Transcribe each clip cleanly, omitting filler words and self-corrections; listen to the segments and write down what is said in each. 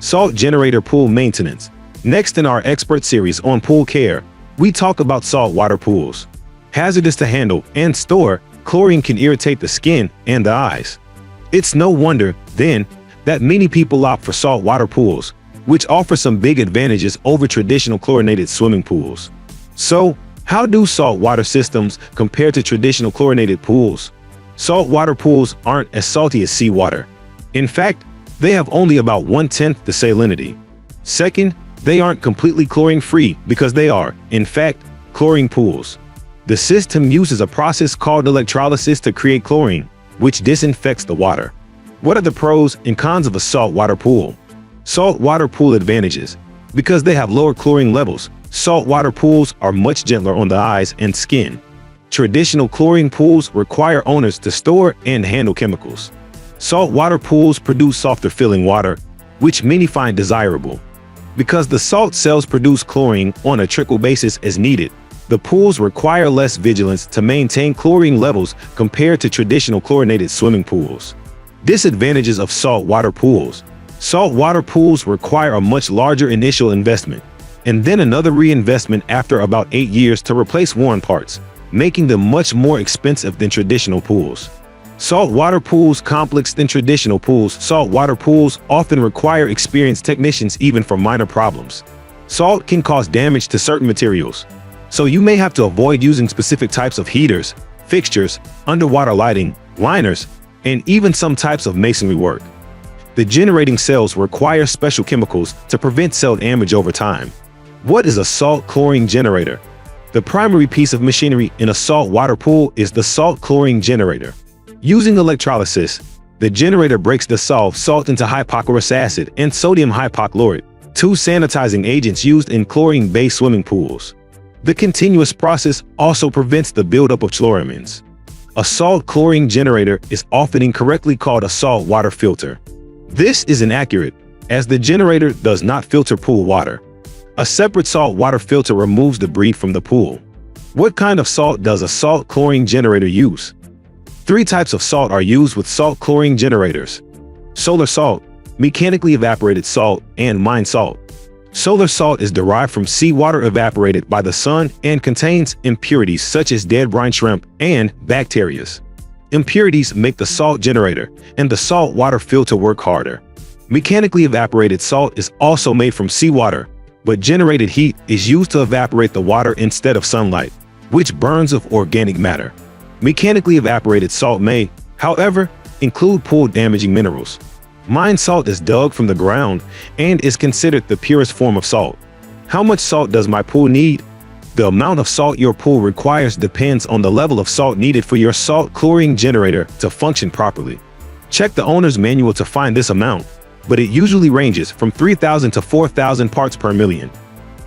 Salt generator pool maintenance. Next in our expert series on pool care, we talk about saltwater pools. Hazardous to handle and store, chlorine can irritate the skin and the eyes. It's no wonder, then, that many people opt for saltwater pools, which offer some big advantages over traditional chlorinated swimming pools. So, how do saltwater systems compare to traditional chlorinated pools? Saltwater pools aren't as salty as seawater. In fact, they have only about 1/10 the salinity. Second, they aren't completely chlorine-free because they are, in fact, chlorine pools. The system uses a process called electrolysis to create chlorine, which disinfects the water. What are the pros and cons of a saltwater pool? Saltwater pool advantages. Because they have lower chlorine levels, saltwater pools are much gentler on the eyes and skin. Traditional chlorine pools require owners to store and handle chemicals. Saltwater pools produce softer feeling water, which many find desirable. Because the salt cells produce chlorine on a trickle basis as needed, the pools require less vigilance to maintain chlorine levels compared to traditional chlorinated swimming pools. Disadvantages of saltwater pools. Saltwater pools require a much larger initial investment, and then another reinvestment after about 8 years to replace worn parts, making them much more expensive than traditional pools. Saltwater pools complex than traditional pools. Saltwater pools often require experienced technicians even for minor problems. Salt can cause damage to certain materials, so you may have to avoid using specific types of heaters, fixtures, underwater lighting, liners, and even some types of masonry work. The generating cells require special chemicals to prevent cell damage over time. What is a salt chlorine generator? The primary piece of machinery in a saltwater pool is the salt chlorine generator. Using electrolysis, the generator breaks the dissolved salt into hypochlorous acid and sodium hypochlorite, two sanitizing agents used in chlorine-based swimming pools. The continuous process also prevents the buildup of chloramines. A salt chlorine generator is often incorrectly called a saltwater filter. This is inaccurate, as the generator does not filter pool water. A separate saltwater filter removes debris from the pool. What kind of salt does a salt chlorine generator use? 3 types of salt are used with salt chlorine generators: solar salt, mechanically evaporated salt, and mine salt. Solar salt is derived from seawater evaporated by the sun and contains impurities such as dead brine shrimp and bacteria. Impurities make the salt generator and the saltwater filter work harder. Mechanically evaporated salt is also made from seawater, but generated heat is used to evaporate the water instead of sunlight, which burns of organic matter. Mechanically evaporated salt may, however, include pool-damaging minerals. Mine salt is dug from the ground and is considered the purest form of salt. How much salt does my pool need? The amount of salt your pool requires depends on the level of salt needed for your salt chlorine generator to function properly. Check the owner's manual to find this amount, but it usually ranges from 3,000 to 4,000 parts per million.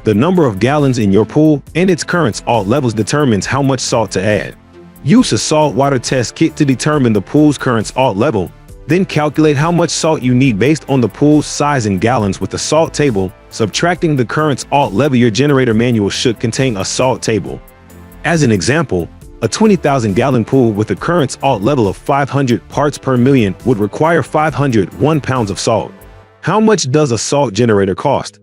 The number of gallons in your pool and its current salt levels determines how much salt to add. Use a saltwater test kit to determine the pool's current salt level, then calculate how much salt you need based on the pool's size in gallons with the salt table. Subtracting the current salt level, your generator manual should contain a salt table. As an example, a 20,000-gallon pool with a current salt level of 500 parts per million would require 501 pounds of salt. How much does a salt generator cost?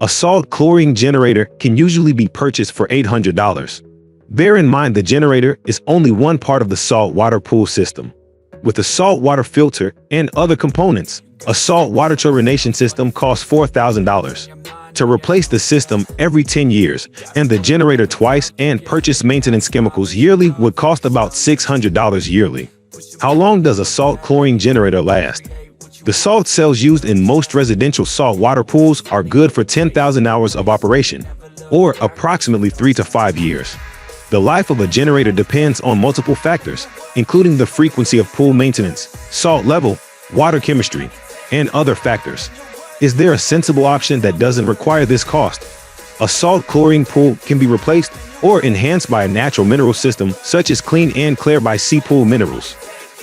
A salt chlorine generator can usually be purchased for $800. Bear in mind the generator is only one part of the saltwater pool system. With a saltwater filter and other components, a saltwater chlorination system costs $4,000. To replace the system every 10 years and the generator twice and purchase maintenance chemicals yearly would cost about $600 yearly. How long does a salt chlorine generator last? The salt cells used in most residential saltwater pools are good for 10,000 hours of operation, or approximately 3 to 5 years. The life of a generator depends on multiple factors, including the frequency of pool maintenance, salt level, water chemistry, and other factors. Is there a sensible option that doesn't require this cost? A salt chlorine pool can be replaced or enhanced by a natural mineral system such as Clean and Clear by Sea Pool Minerals.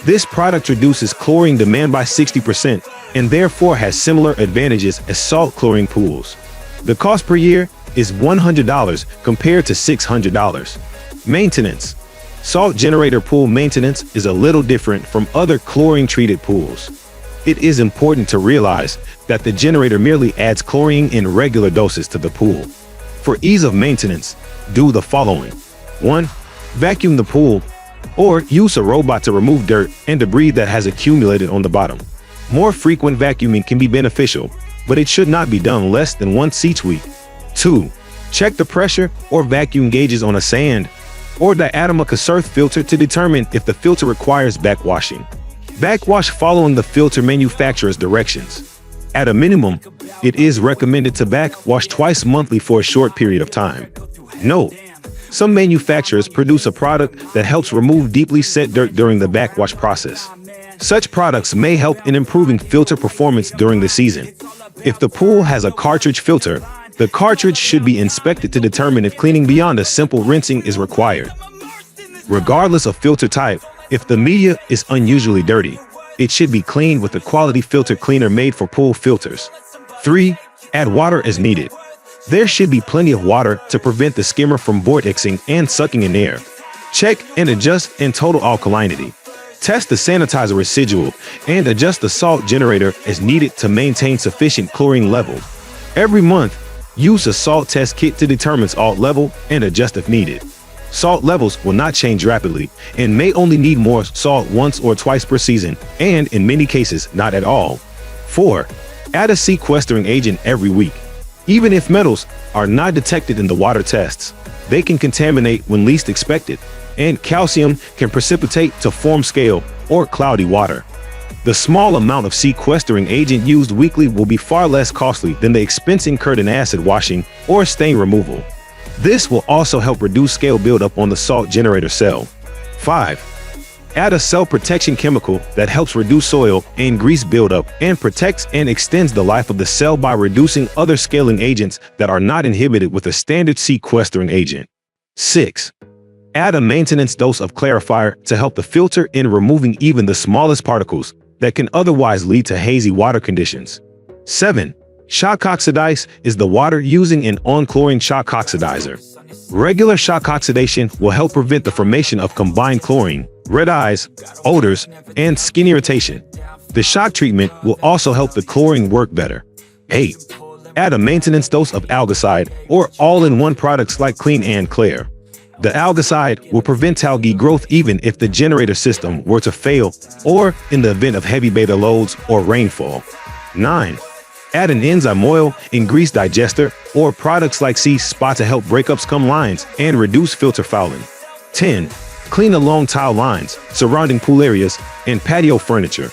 This product reduces chlorine demand by 60% and therefore has similar advantages as salt chlorine pools. The cost per year is $100 compared to $600. Maintenance. Salt generator pool maintenance is a little different from other chlorine-treated pools. It is important to realize that the generator merely adds chlorine in regular doses to the pool. For ease of maintenance, do the following. 1. Vacuum the pool, or use a robot to remove dirt and debris that has accumulated on the bottom. More frequent vacuuming can be beneficial, but it should not be done less than once each week. 2. Check the pressure or vacuum gauges on a sand or diatomic surf filter to determine if the filter requires backwashing. Backwash following the filter manufacturer's directions. At a minimum, it is recommended to backwash twice monthly for a short period of time. Note: some manufacturers produce a product that helps remove deeply set dirt during the backwash process. Such products may help in improving filter performance during the season. If the pool has a cartridge filter, the cartridge should be inspected to determine if cleaning beyond a simple rinsing is required. Regardless of filter type, if the media is unusually dirty, it should be cleaned with a quality filter cleaner made for pool filters. 3. Add water as needed. There should be plenty of water to prevent the skimmer from vortexing and sucking in air. Check and adjust in total alkalinity. Test the sanitizer residual and adjust the salt generator as needed to maintain sufficient chlorine level. Every month, use a salt test kit to determine salt level and adjust if needed. Salt levels will not change rapidly and may only need more salt once or twice per season, and in many cases, not at all. 4. Add a sequestering agent every week. Even if metals are not detected in the water tests, they can contaminate when least expected, and calcium can precipitate to form scale or cloudy water. The small amount of sequestering agent used weekly will be far less costly than the expense incurred in acid washing or stain removal. This will also help reduce scale buildup on the salt generator cell. 5. Add a cell protection chemical that helps reduce soil and grease buildup and protects and extends the life of the cell by reducing other scaling agents that are not inhibited with a standard sequestering agent. 6. Add a maintenance dose of clarifier to help the filter in removing even the smallest particles that can otherwise lead to hazy water conditions. 7. Shock oxidize is the water using an on-chlorine shock oxidizer. Regular shock oxidation will help prevent the formation of combined chlorine, red eyes, odors, and skin irritation. The shock treatment will also help the chlorine work better. 8. Add a maintenance dose of algicide or all-in-one products like Clean and Clear. The algicide will prevent algae growth even if the generator system were to fail or in the event of heavy beta loads or rainfall. 9. Add an enzyme oil in grease digester or products like C-Spot to help break up scum lines and reduce filter fouling. 10. Clean the long tile lines surrounding pool areas and patio furniture.